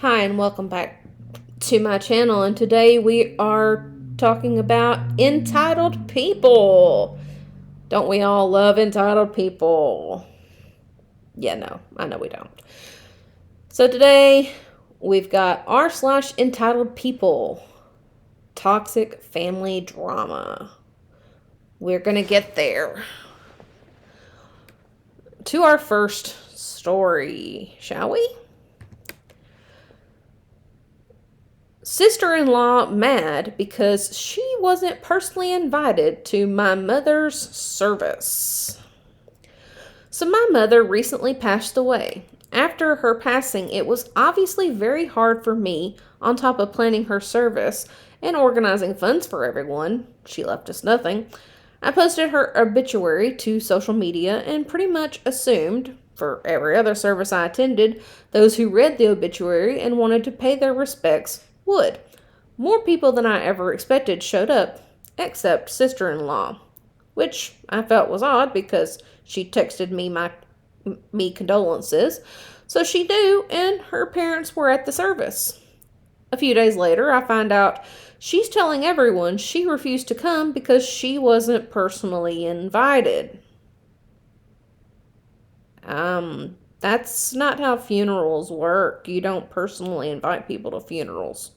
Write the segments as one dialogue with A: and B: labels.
A: Hi, and welcome back to my channel. And today we are talking about entitled people. Don't we all love entitled people? Yeah, no, I know we don't. So today we've got r/entitled people, toxic family drama. We're gonna get there. To our first story, shall we? Sister-in-law mad because she wasn't personally invited to my mother's service. So my mother recently passed away. After her passing, it was obviously very hard for me, on top of planning her service and organizing funds for everyone. She left us nothing. I posted her obituary to social media and pretty much assumed, for every other service I attended, those who read the obituary and wanted to pay their respects would. More people than I ever expected showed up, except sister-in-law, which I felt was odd because she texted me condolences, so she knew, and her parents were at the service. A few days later, I find out she's telling everyone she refused to come because she wasn't personally invited. That's not how funerals work. You don't personally invite people to funerals.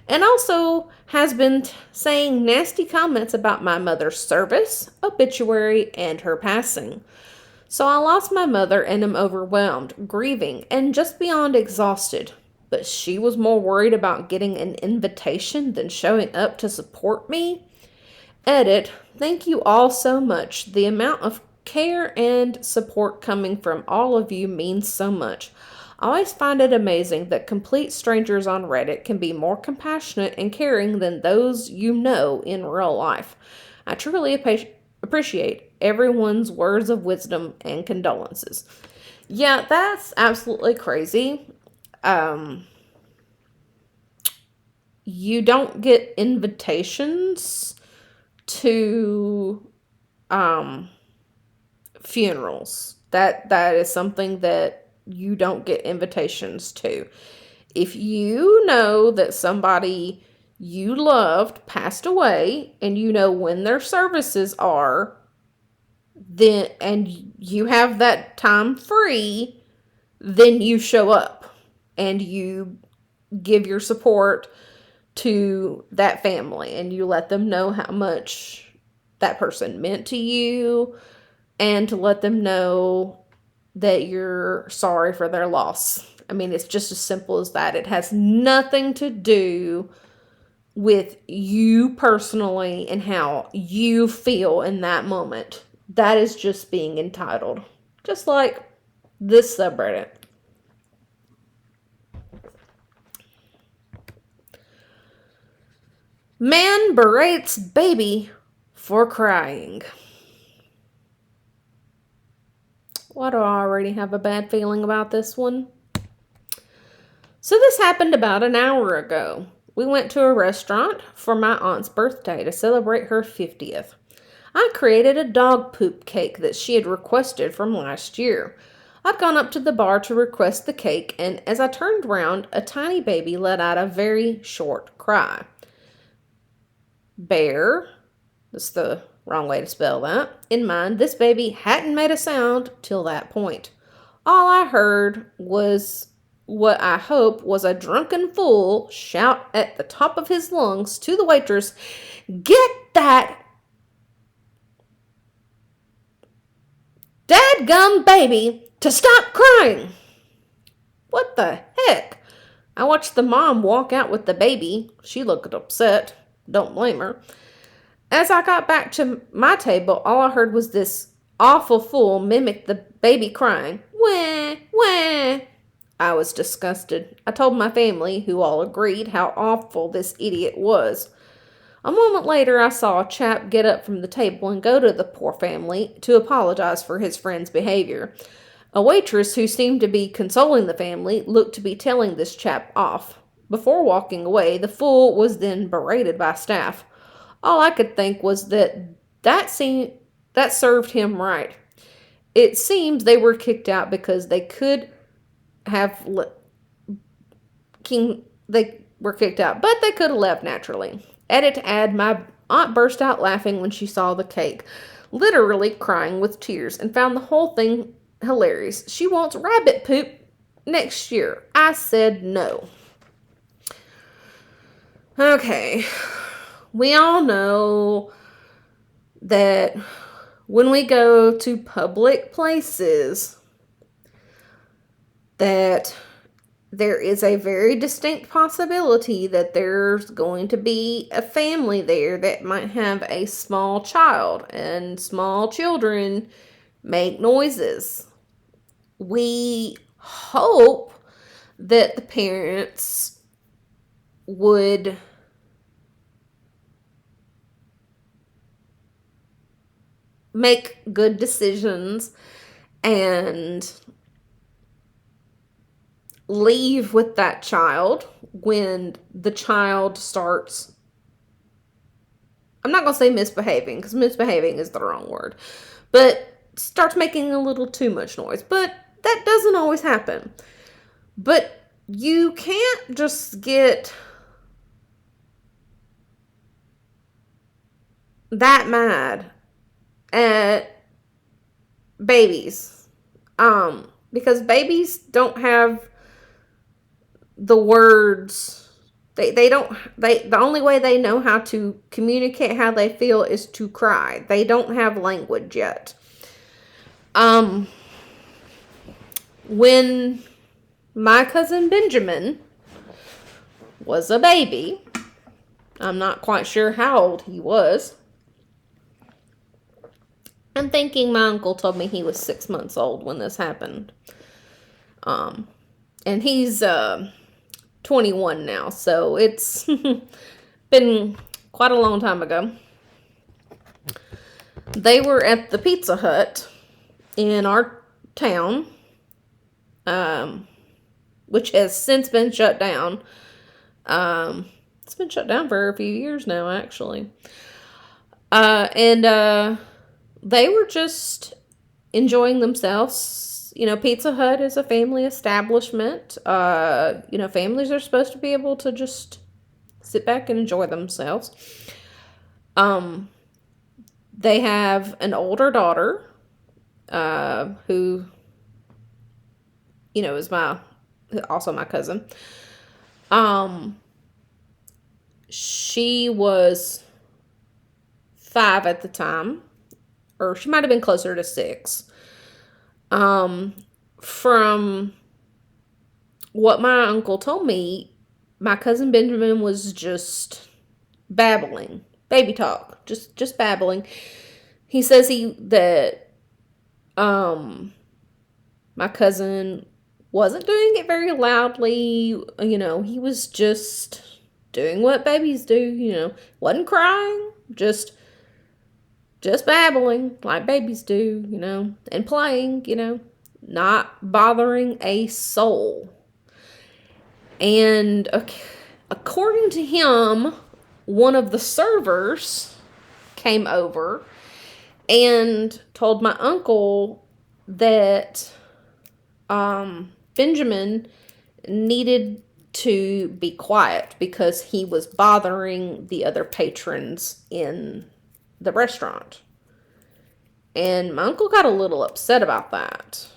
A: And also has been saying nasty comments about my mother's service, obituary, and her passing. So I lost my mother and am overwhelmed, grieving, and just beyond exhausted. But she was more worried about getting an invitation than showing up to support me. Edit, thank you all so much. The amount of care and support coming from all of you means so much. I always find it amazing that complete strangers on Reddit can be more compassionate and caring than those you know in real life. I truly appreciate everyone's words of wisdom and condolences. Yeah, that's absolutely crazy. You don't get invitations to funerals. That is something that you don't get invitations to. If you know that somebody you loved passed away and you know when their services are, then and you have that time free, then you show up and you give your support to that family and you let them know how much that person meant to you and to let them know that you're sorry for their loss. I mean, it's just as simple as that. It has nothing to do with you personally and how you feel in that moment. That is just being entitled. Just like this subreddit. Man berates baby for crying. Why do I already have a bad feeling about this one? So this happened about an hour ago. We went to a restaurant for my aunt's birthday to celebrate her 50th. I created a dog poop cake that she had requested from last year. I'd gone up to the bar to request the cake, and as I turned round, a tiny baby let out a very short cry. Bear, that's the wrong way to spell that, in mind, this baby hadn't made a sound till that point. All I heard was what I hope was a drunken fool shout at the top of his lungs to the waitress, "Get that dadgum baby to stop crying!" What the heck? I watched the mom walk out with the baby. She looked upset. Don't blame her. As I got back to my table, all I heard was this awful fool mimic the baby crying. Wah, wah. I was disgusted. I told my family, who all agreed how awful this idiot was. A moment later, I saw a chap get up from the table and go to the poor family to apologize for his friend's behavior. A waitress who seemed to be consoling the family looked to be telling this chap off. Before walking away, the fool was then berated by staff. All I could think was that served him right. It seems they were kicked out because they could have they were kicked out, but they could have left naturally. Edit to add, my aunt burst out laughing when she saw the cake, literally crying with tears, and found the whole thing hilarious. She wants rabbit poop next year. I said no. Okay. We all know that when we go to public places, that there is a very distinct possibility that there's going to be a family there that might have a small child, and small children make noises. We hope that the parents would make good decisions and leave with that child when the child starts, I'm not going to say misbehaving, because misbehaving is the wrong word, but starts making a little too much noise. But that doesn't always happen. But you can't just get that mad at babies. Because babies don't have the words. The only way they know how to communicate how they feel is to cry. They don't have language yet. When my cousin Benjamin was a baby, I'm not quite sure how old he was. I'm thinking my uncle told me he was 6 months old when this happened. And he's 21 now, so it's been quite a long time ago. They were at the Pizza Hut in our town, which has since been shut down. It's been shut down for a few years now, actually. And they were just enjoying themselves. You know, Pizza Hut is a family establishment. You know, families are supposed to be able to just sit back and enjoy themselves. They have an older daughter, who, you know, is also my cousin. She was 5 at the time, or she might have been closer to 6. From what my uncle told me, my cousin Benjamin was just babbling, baby talk, just babbling. He says that my cousin wasn't doing it very loudly. You know, he was just doing what babies do. You know, wasn't crying, just babbling like babies do, you know, and playing, you know, not bothering a soul. And according to him, one of the servers came over and told my uncle that Benjamin needed to be quiet because he was bothering the other patrons in the restaurant. And my uncle got a little upset about that.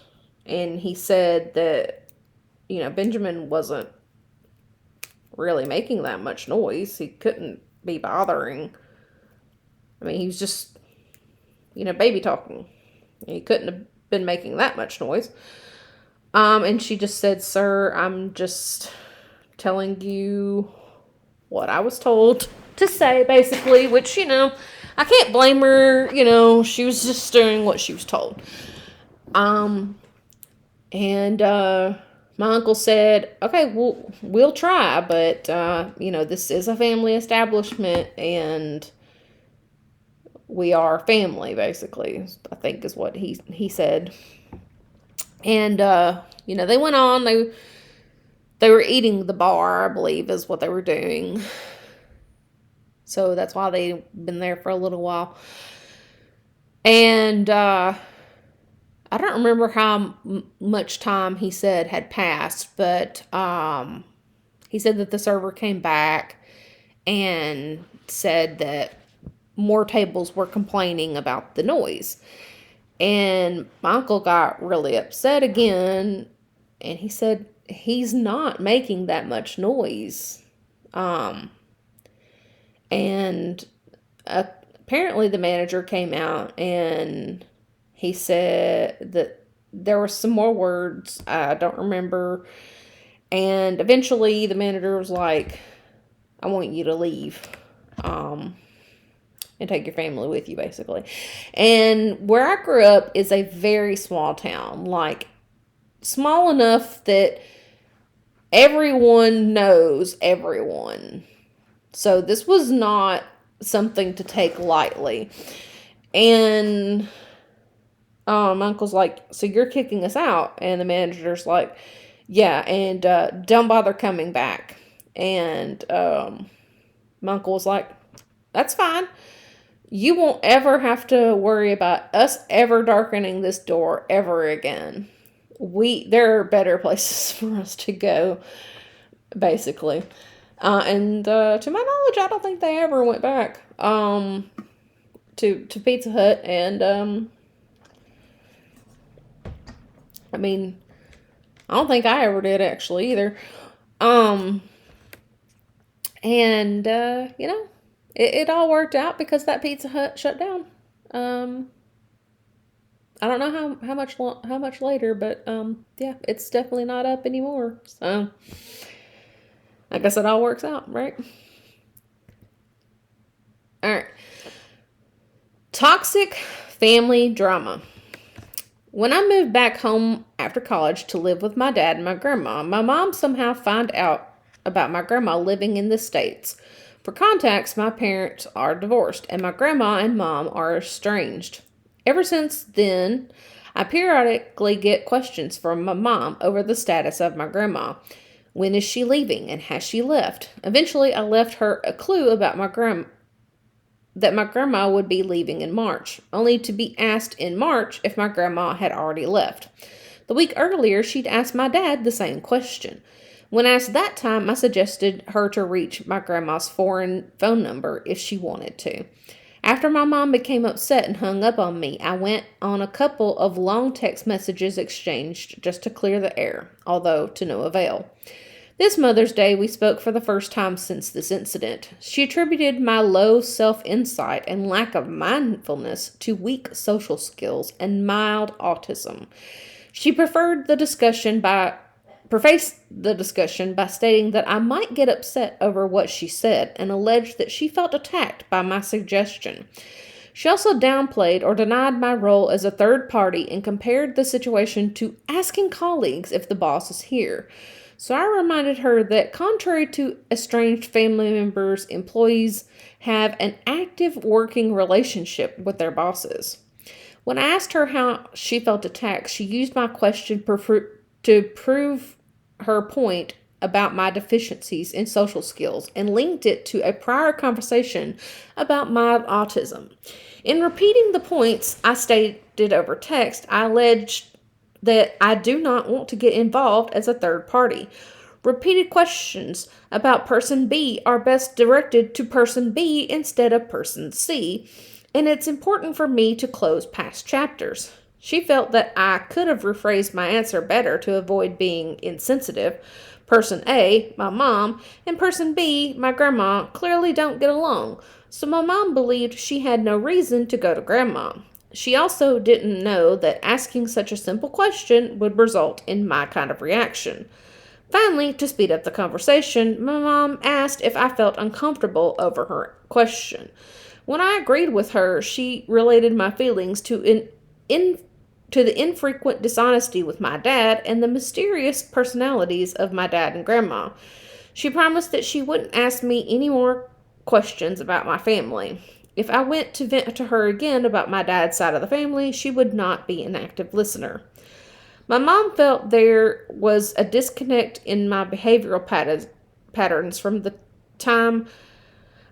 A: And he said that, you know, Benjamin wasn't really making that much noise. He couldn't be bothering. I mean, he was just, you know, baby talking. He couldn't have been making that much noise. And she just said, "Sir, I'm just telling you what I was told to say," basically, which, you know, I can't blame her. You know, she was just doing what she was told. And my uncle said, "Okay, we'll try, but you know, this is a family establishment, and we are family," basically, I think is what he said. And you know, they went on. They were eating the bar, I believe, is what they were doing. So that's why they've been there for a little while. And I don't remember how much time he said had passed, but He said that the server came back and said that more tables were complaining about the noise. And my uncle got really upset again, and he said he's not making that much noise. And apparently the manager came out and he said that there were some more words I don't remember. And eventually the manager was like, I want you to leave. And take your family with you, basically. And where I grew up is a very small town, like small enough that everyone knows everyone. So this was not something to take lightly. And my uncle's like, so you're kicking us out? And the manager's like, yeah, and don't bother coming back. And my uncle was like, that's fine. You won't ever have to worry about us ever darkening this door ever again. There are better places for us to go, basically. And to my knowledge, I don't think they ever went back to Pizza Hut. And I mean, I don't think I ever did actually either. And it all worked out because that Pizza Hut shut down. I don't know how much later, but yeah, it's definitely not up anymore. So I guess it all works out, right? All right. Toxic family drama. When I moved back home after college to live with my dad and my grandma, my mom somehow found out about my grandma living in the States. For context, my parents are divorced, and my grandma and mom are estranged. Ever since then, I periodically get questions from my mom over the status of my grandma. When is she leaving, and has she left? Eventually, I left her a clue about that my grandma would be leaving in March, only to be asked in March if my grandma had already left. The week earlier, she'd asked my dad the same question. When asked that time, I suggested her to reach my grandma's foreign phone number if she wanted to. After my mom became upset and hung up on me, I went on a couple of long text messages exchanged just to clear the air, although to no avail. This Mother's Day, we spoke for the first time since this incident. She attributed my low self-insight and lack of mindfulness to weak social skills and mild autism. She prefaced the discussion by stating that I might get upset over what she said and alleged that she felt attacked by my suggestion. She also downplayed or denied my role as a third party and compared the situation to asking colleagues if the boss is here. So I reminded her that contrary to estranged family members, employees have an active working relationship with their bosses. When I asked her how she felt attacked, she used my question to prove her point about my deficiencies in social skills and linked it to a prior conversation about mild autism. In repeating the points I stated over text, I alleged that I do not want to get involved as a third party. Repeated questions about person B are best directed to person B instead of person C, and it's important for me to close past chapters. She felt that I could have rephrased my answer better to avoid being insensitive. Person A, my mom, and person B, my grandma, clearly don't get along, so my mom believed she had no reason to go to grandma. She also didn't know that asking such a simple question would result in my kind of reaction. Finally, to speed up the conversation, my mom asked if I felt uncomfortable over her question. When I agreed with her, she related my feelings to the infrequent dishonesty with my dad and the mysterious personalities of my dad and grandma. She promised that she wouldn't ask me any more questions about my family. If I went to vent to her again about my dad's side of the family, she would not be an active listener. My mom felt there was a disconnect in my behavioral patterns from the time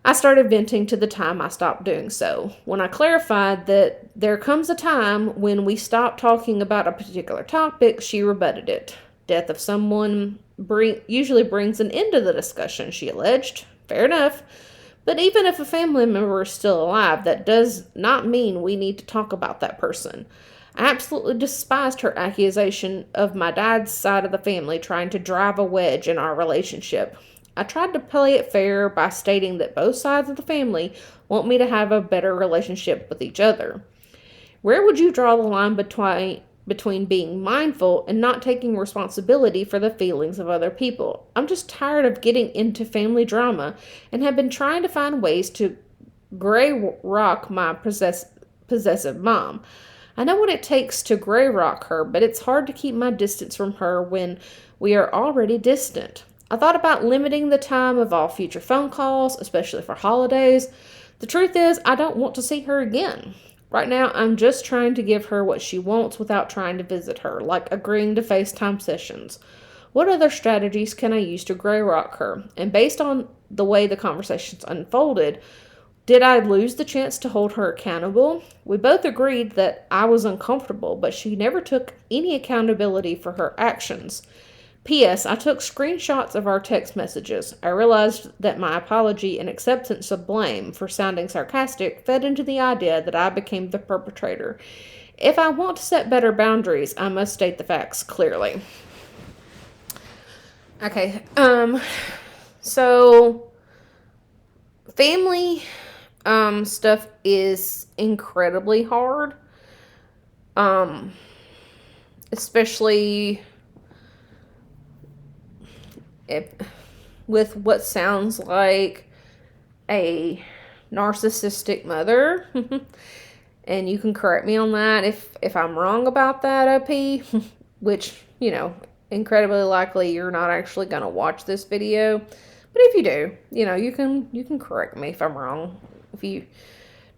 A: I started venting to the time I stopped doing so. When I clarified that there comes a time when we stop talking about a particular topic, she rebutted it. Death of someone usually brings an end to the discussion, she alleged. Fair enough. But even if a family member is still alive, that does not mean we need to talk about that person. I absolutely despised her accusation of my dad's side of the family trying to drive a wedge in our relationship. I tried to play it fair by stating that both sides of the family want me to have a better relationship with each other. Where would you draw the line between being mindful and not taking responsibility for the feelings of other people? I'm just tired of getting into family drama and have been trying to find ways to gray rock my possessive mom. I know what it takes to gray rock her, but it's hard to keep my distance from her when we are already distant. I thought about limiting the time of all future phone calls, especially for holidays. The truth is, I don't want to see her again. Right now, I'm just trying to give her what she wants without trying to visit her, like agreeing to FaceTime sessions. What other strategies can I use to gray rock her? And based on the way the conversations unfolded, did I lose the chance to hold her accountable? We both agreed that I was uncomfortable, but she never took any accountability for her actions. P.S. I took screenshots of our text messages. I realized that my apology and acceptance of blame for sounding sarcastic fed into the idea that I became the perpetrator. If I want to set better boundaries, I must state the facts clearly. Okay, so family stuff is incredibly hard. Especially with what sounds like a narcissistic mother. And you can correct me on that if I'm wrong about that, OP, which, incredibly likely you're not actually going to watch this video. But if you do, you can correct me if I'm wrong, if you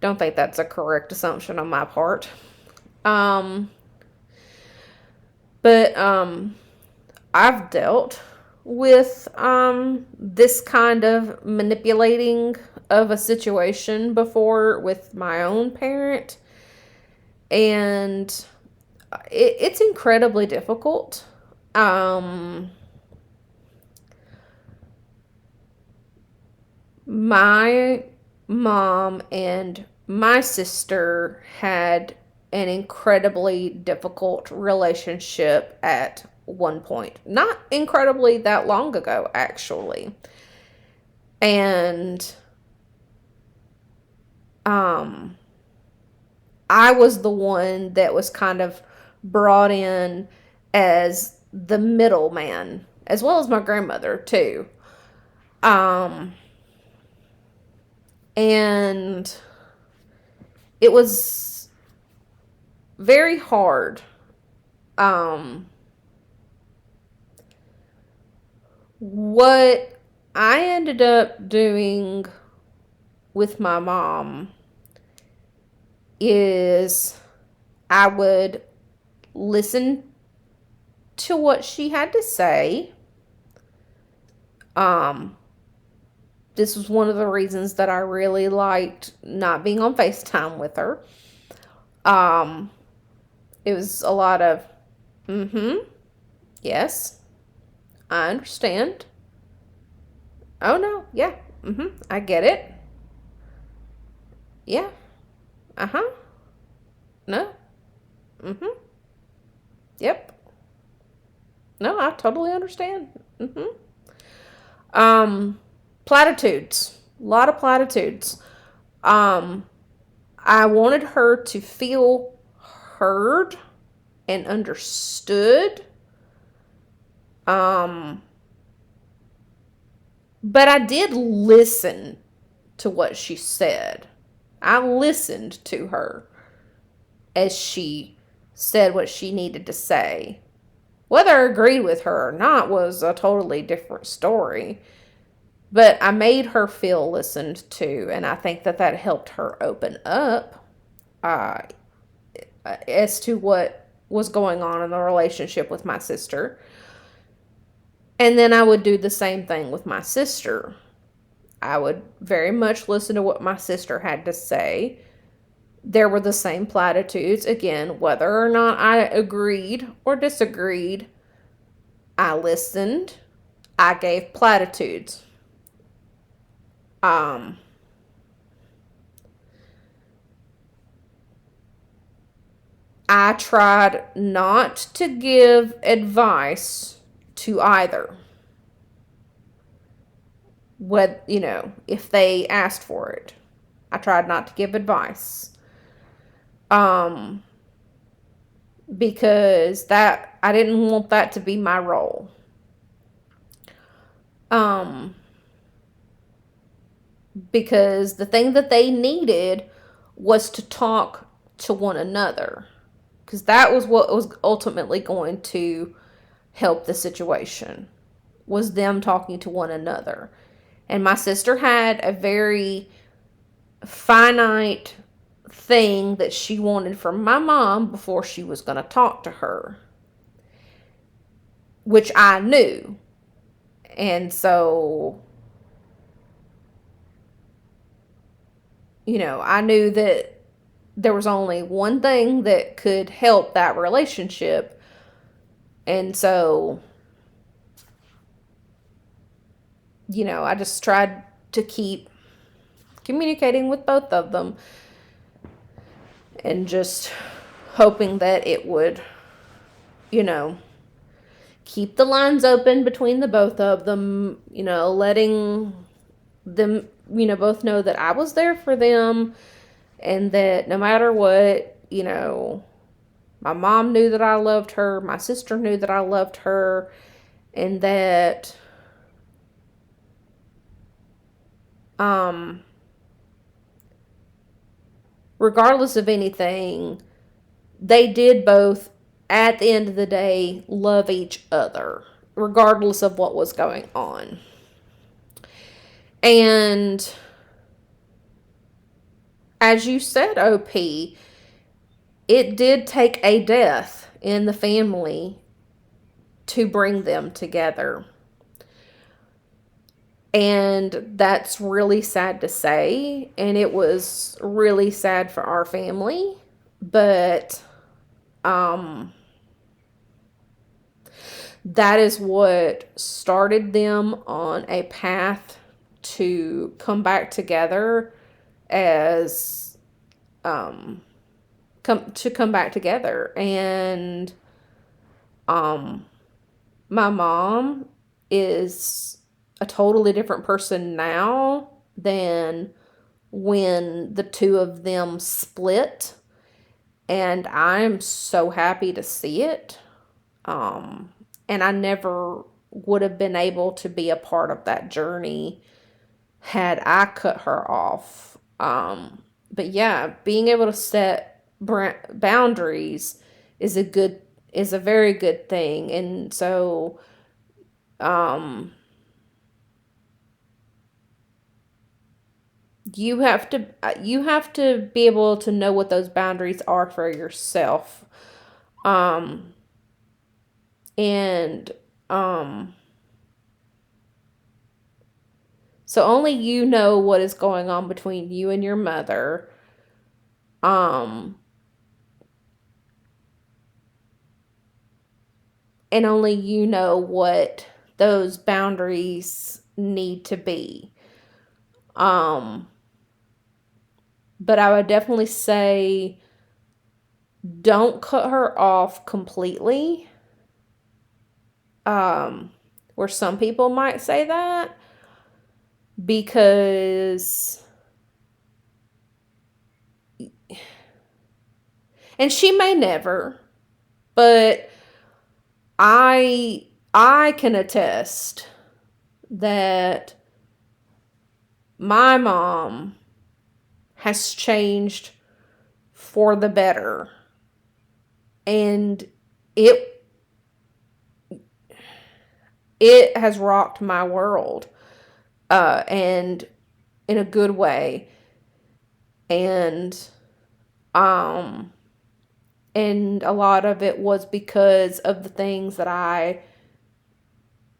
A: don't think that's a correct assumption on my part. But I've dealt with this kind of manipulating of a situation before with my own parent, and it's incredibly difficult. My mom and my sister had an incredibly difficult relationship at one point. Not incredibly that long ago, actually. And I was the one that was kind of brought in as the middleman, as well as my grandmother too. And it was very hard. What I ended up doing with my mom is I would listen to what she had to say. This was one of the reasons that I really liked not being on FaceTime with her. It was a lot of, yes, I understand. Oh no, yeah, I get it. Yeah, no, yep. No, I totally understand. Platitudes. A lot of platitudes. I wanted her to feel heard and understood. But I did listen to what she said. I listened to her as she said what she needed to say. Whether I agreed with her or not was a totally different story. But I made her feel listened to, and I think that helped her open up as to what was going on in the relationship with my sister. And then I would do the same thing with my sister. I would very much listen to what my sister had to say. There were the same platitudes. Again, whether or not I agreed or disagreed, I listened. I gave platitudes. Um, I tried not to give advice to either. What, if they asked for it, I tried not to give advice. Um, because that I didn't want that to be my role. Um, because the thing that they needed was to talk to one another, because that was what was ultimately going to help the situation, was them talking to one another. And my sister had a very finite thing that she wanted from my mom before she was going to talk to her, which I knew. And so, I knew that there was only one thing that could help that relationship. And so, I just tried to keep communicating with both of them and just hoping that it would, keep the lines open between the both of them, letting them, both know that I was there for them and that no matter what, my mom knew that I loved her, my sister knew that I loved her, and that regardless of anything, they did both, at the end of the day, love each other, regardless of what was going on. And as you said, OP, it did take a death in the family to bring them together. And that's really sad to say. And it was really sad for our family. But that is what started them on a path to come back together as come back together. And my mom is a totally different person now than when the two of them split, and I'm so happy to see it. And I never would have been able to be a part of that journey had I cut her off. But yeah, being able to set boundaries is a very good thing. And so you have to be able to know what those boundaries are for yourself. And so only you know what is going on between you and your mother. And only you know what those boundaries need to be. But I would definitely say don't cut her off completely. Where some people might say that, because, and she may never, but I can attest that my mom has changed for the better, and it has rocked my world, and in a good way. And a lot of it was because of the things that I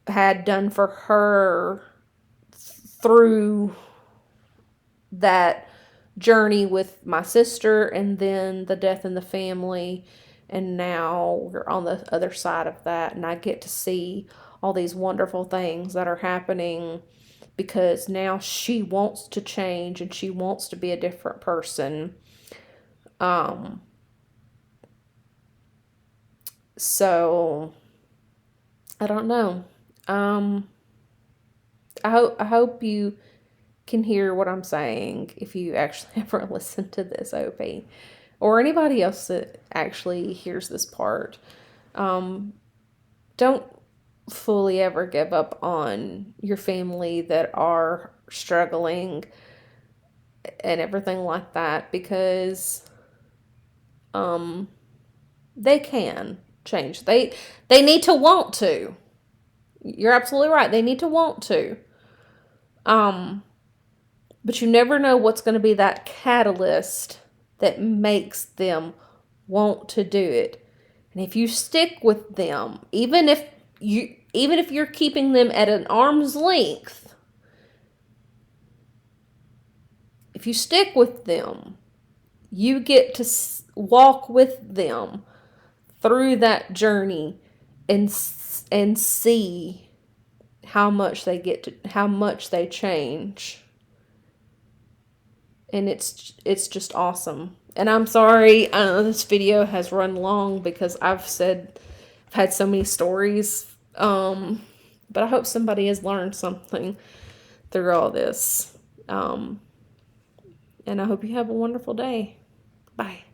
A: had done for her through that journey with my sister, and then the death in the family. And now we're on the other side of that, and I get to see all these wonderful things that are happening because now she wants to change and she wants to be a different person. So I don't know. I hope you can hear what I'm saying if you actually ever listen to this, OP, or anybody else that actually hears this part. Don't fully ever give up on your family that are struggling and everything like that, because they can change. They need to want to. You're absolutely right. They need to want to. But you never know what's going to be that catalyst that makes them want to do it. And if you stick with them, even if you're keeping them at an arm's length, if you stick with them, you get to walk with them through that journey and see how much they change. And it's just awesome. And I'm sorry, I know this video has run long because I've had so many stories. But I hope somebody has learned something through all this. And I hope you have a wonderful day. Bye.